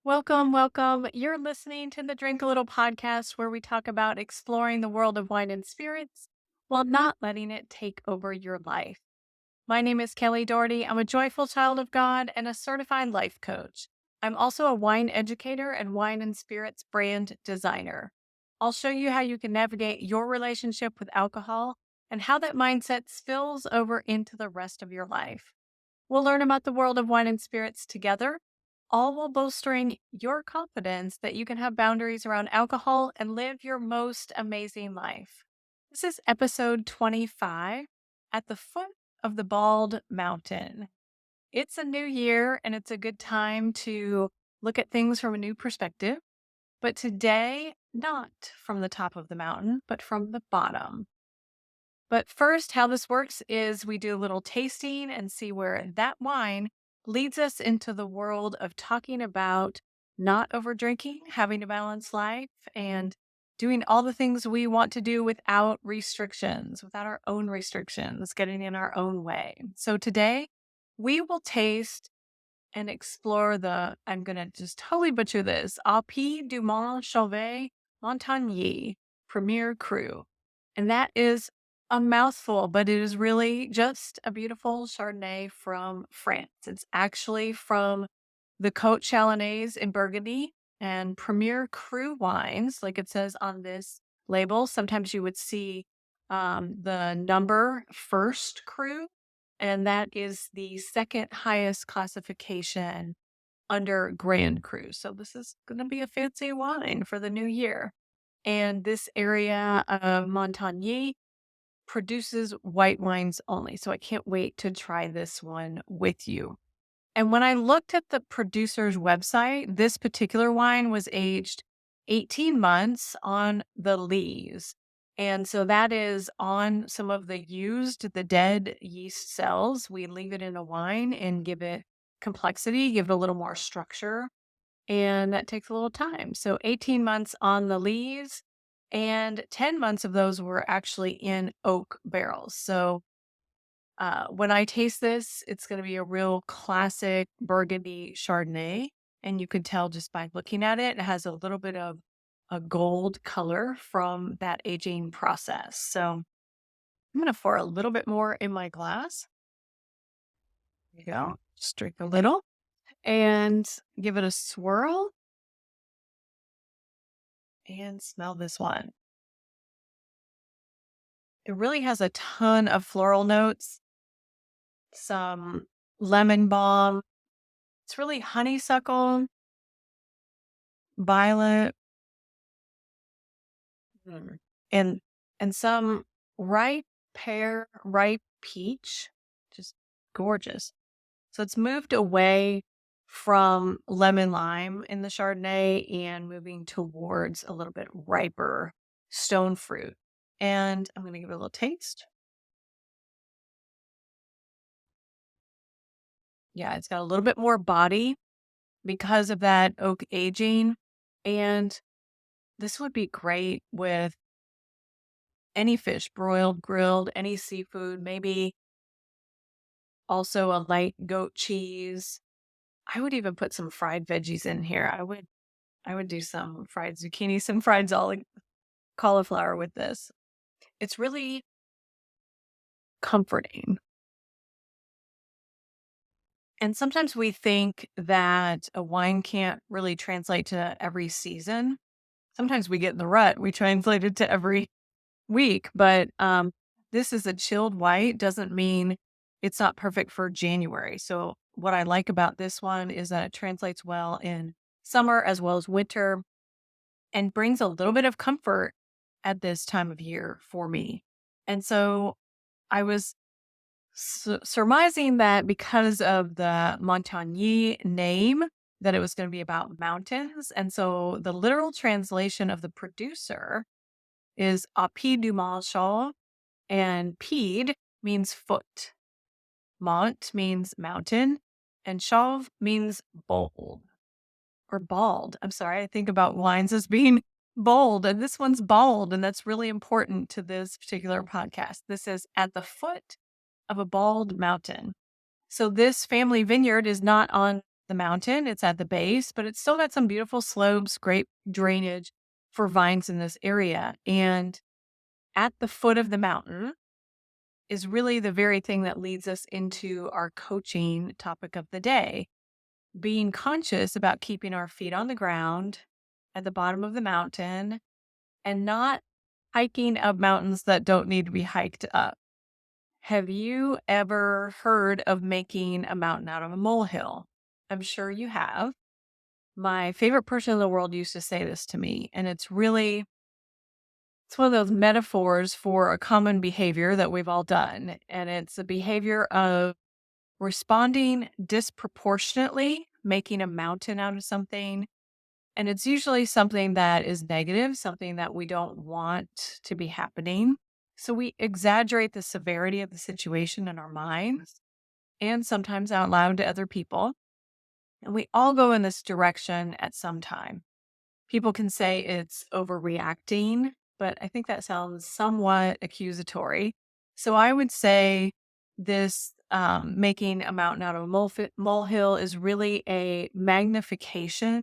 Welcome, welcome. You're listening to the Drink a Little podcast where we talk about exploring the world of wine and spirits while not letting it take over your life. My name is Kelly Doherty. I'm a joyful child of God and a certified life coach. I'm also a wine educator and wine and spirits brand designer. I'll show you how you can navigate your relationship with alcohol and how that mindset spills over into the rest of your life. We'll learn about the world of wine and spirits together, all while bolstering your confidence that you can have boundaries around alcohol and live your most amazing life. This is episode 25 at the foot of the Bald Mountain. It's a new year and it's a good time to look at things from a new perspective. But today, not from the top of the mountain, but from the bottom. But first, how this works is we do a little tasting and see where that wine leads us into the world of talking about not over drinking, having a balanced life, and doing all the things we want to do without restrictions, without our own restrictions, getting in our own way. So today, we will taste and explore I'm going to just totally butcher this, Appui du Mont Chauve Montagny Premier Cru. And that is a mouthful, but it is really just a beautiful Chardonnay from France. It's actually from the Cote Chalonnaise in Burgundy and Premier Cru wines, like it says on this label. Sometimes you would see the number first cru, and that is the second highest classification under Grand Cru. So this is going to be a fancy wine for the new year. And this area of Montagny produces white wines only. So I can't wait to try this one with you. And when I looked at the producer's website, this particular wine was aged 18 months on the lees. And so that is on some of the dead yeast cells. We leave it in a wine and give it complexity, give it a little more structure. And that takes a little time. So 18 months on the lees, and 10 months of those were actually in oak barrels. So when I taste this, it's going to be a real classic Burgundy Chardonnay. And you can tell just by looking at it, it has a little bit of a gold color from that aging process. So I'm going to pour a little bit more in my glass. There you go. Just drink a little and give it a swirl and smell this one. It really has a ton of floral notes, some lemon balm. It's really honeysuckle, violet, mm, and some ripe pear, ripe peach. Just gorgeous. So it's moved away from lemon lime in the Chardonnay and moving towards a little bit riper stone fruit. And I'm going to give it a little taste. Yeah, it's got a little bit more body because of that oak aging. And this would be great with any fish, broiled, grilled, any seafood, maybe also a light goat cheese. I would even put some fried veggies in here. I would do some fried zucchini, some fried cauliflower with this. It's really comforting. And sometimes we think that a wine can't really translate to every season. Sometimes we get in the rut, we translate it to every week, but this is a chilled white, doesn't mean it's not perfect for January. So what I like about this one is that it translates well in summer as well as winter and brings a little bit of comfort at this time of year for me. And so I was surmising that because of the Montagny name, that it was going to be about mountains. And so the literal translation of the producer is Appui du Mont Chauve, and Pied means foot. Mont means mountain, and Chauve means bold or bald. I'm sorry, I think about wines as being bold, and this one's bald, and that's really important to this particular podcast. This is at the foot of a bald mountain. So this family vineyard is not on the mountain. It's at the base, but it's still got some beautiful slopes, great drainage for vines in this area. And at the foot of the mountain is really the very thing that leads us into our coaching topic of the day, being conscious about keeping our feet on the ground at the bottom of the mountain and not hiking up mountains that don't need to be hiked up. Have you ever heard of making a mountain out of a molehill? I'm sure you have. My favorite person in the world used to say this to me, and it's one of those metaphors for a common behavior that we've all done. And it's a behavior of responding disproportionately, making a mountain out of something. And it's usually something that is negative, something that we don't want to be happening. So we exaggerate the severity of the situation in our minds and sometimes out loud to other people. And we all go in this direction at some time. People can say it's overreacting, but I think that sounds somewhat accusatory. So I would say this making a mountain out of a molehill is really a magnification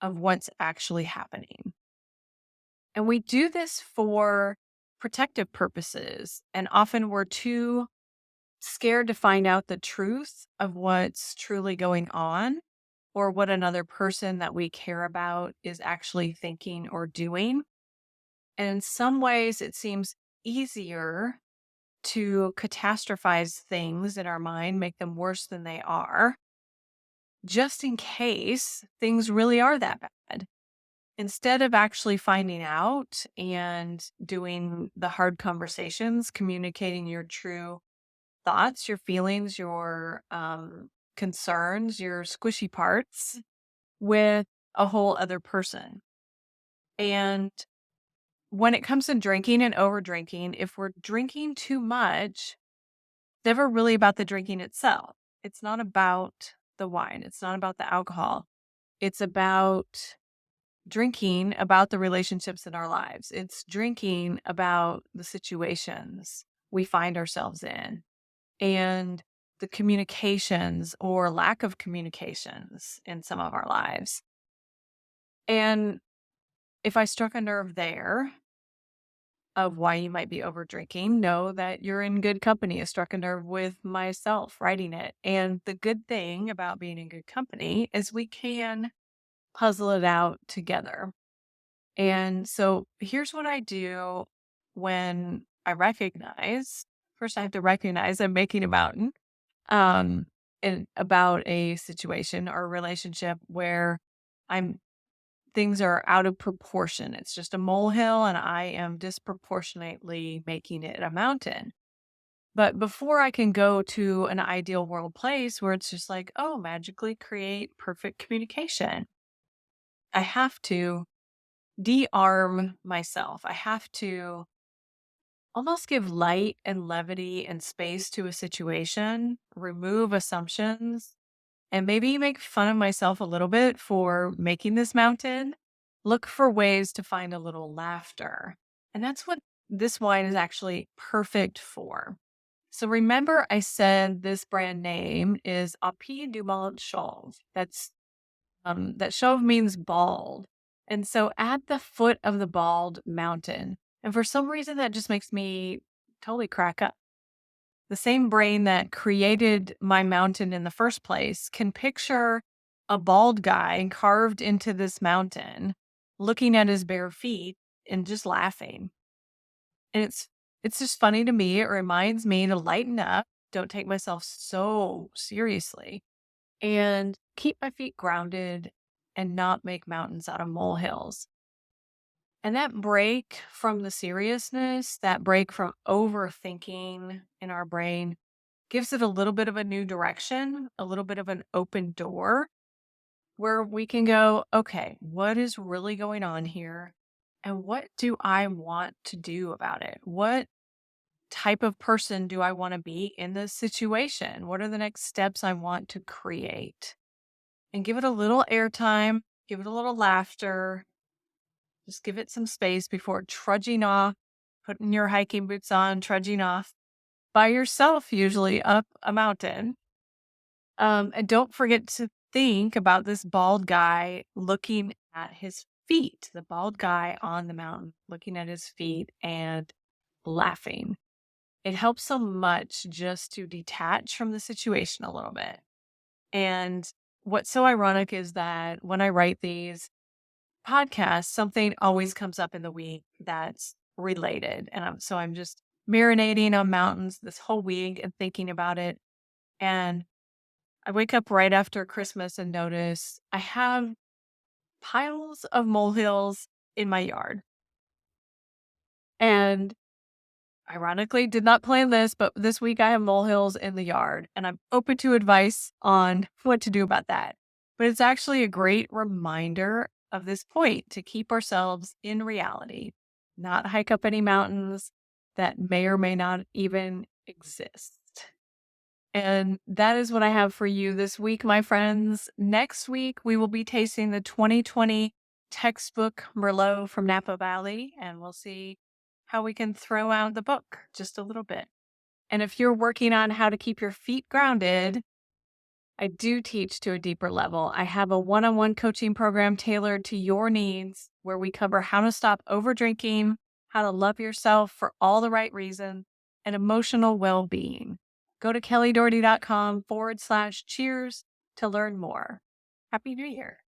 of what's actually happening. And we do this for protective purposes. And often we're too scared to find out the truth of what's truly going on or what another person that we care about is actually thinking or doing. And in some ways, it seems easier to catastrophize things in our mind, make them worse than they are, just in case things really are that bad. Instead of actually finding out and doing the hard conversations, communicating your true thoughts, your feelings, your concerns, your squishy parts with a whole other person. And when it comes to drinking and over drinking, if we're drinking too much, it's never really about the drinking itself. It's not about the wine. It's not about the alcohol. It's about drinking about the relationships in our lives. It's drinking about the situations we find ourselves in and the communications or lack of communications in some of our lives. And if I struck a nerve there of why you might be over drinking, know that you're in good company. I struck a nerve with myself writing it. And the good thing about being in good company is we can puzzle it out together. And so here's what I do when I recognize, first I have to recognize I'm making a mountain in about a situation or relationship where I'm things are out of proportion. It's just a molehill and I am disproportionately making it a mountain. But before I can go to an ideal world place where it's just like, oh, magically create perfect communication, I have to de-arm myself. I have to almost give light and levity and space to a situation, remove assumptions, and maybe make fun of myself a little bit for making this mountain. Look for ways to find a little laughter. And that's what this wine is actually perfect for. So remember I said this brand name is Appui du Mont Chauve. That Chauve means bald. And so at the foot of the bald mountain, and for some reason that just makes me totally crack up. The same brain that created my mountain in the first place can picture a bald guy carved into this mountain, looking at his bare feet and just laughing. And it's just funny to me. It reminds me to lighten up, don't take myself so seriously, and keep my feet grounded and not make mountains out of molehills. And that break from the seriousness, that break from overthinking in our brain gives it a little bit of a new direction, a little bit of an open door where we can go, okay, what is really going on here? And what do I want to do about it? What type of person do I want to be in this situation? What are the next steps I want to create? And give it a little airtime, give it a little laughter, just give it some space before trudging off, putting your hiking boots on, trudging off by yourself, usually up a mountain. And don't forget to think about this bald guy looking at his feet, the bald guy on the mountain looking at his feet and laughing. It helps so much just to detach from the situation a little bit. And what's so ironic is that when I write these podcasts, something always comes up in the week that's related. And I'm just marinating on mountains this whole week and thinking about it. And I wake up right after Christmas and notice I have piles of molehills in my yard. And ironically, did not plan this, but this week I have molehills in the yard and I'm open to advice on what to do about that. But it's actually a great reminder of this point to keep ourselves in reality, not hike up any mountains that may or may not even exist. And that is what I have for you this week, my friends. Next week, we will be tasting the 2020 textbook Merlot from Napa Valley, and we'll see how we can throw out the book just a little bit. And if you're working on how to keep your feet grounded, I do teach to a deeper level. I have a one-on-one coaching program tailored to your needs where we cover how to stop over drinking, how to love yourself for all the right reasons, and emotional well-being. Go to kellydoherty.com/cheers to learn more. Happy New Year.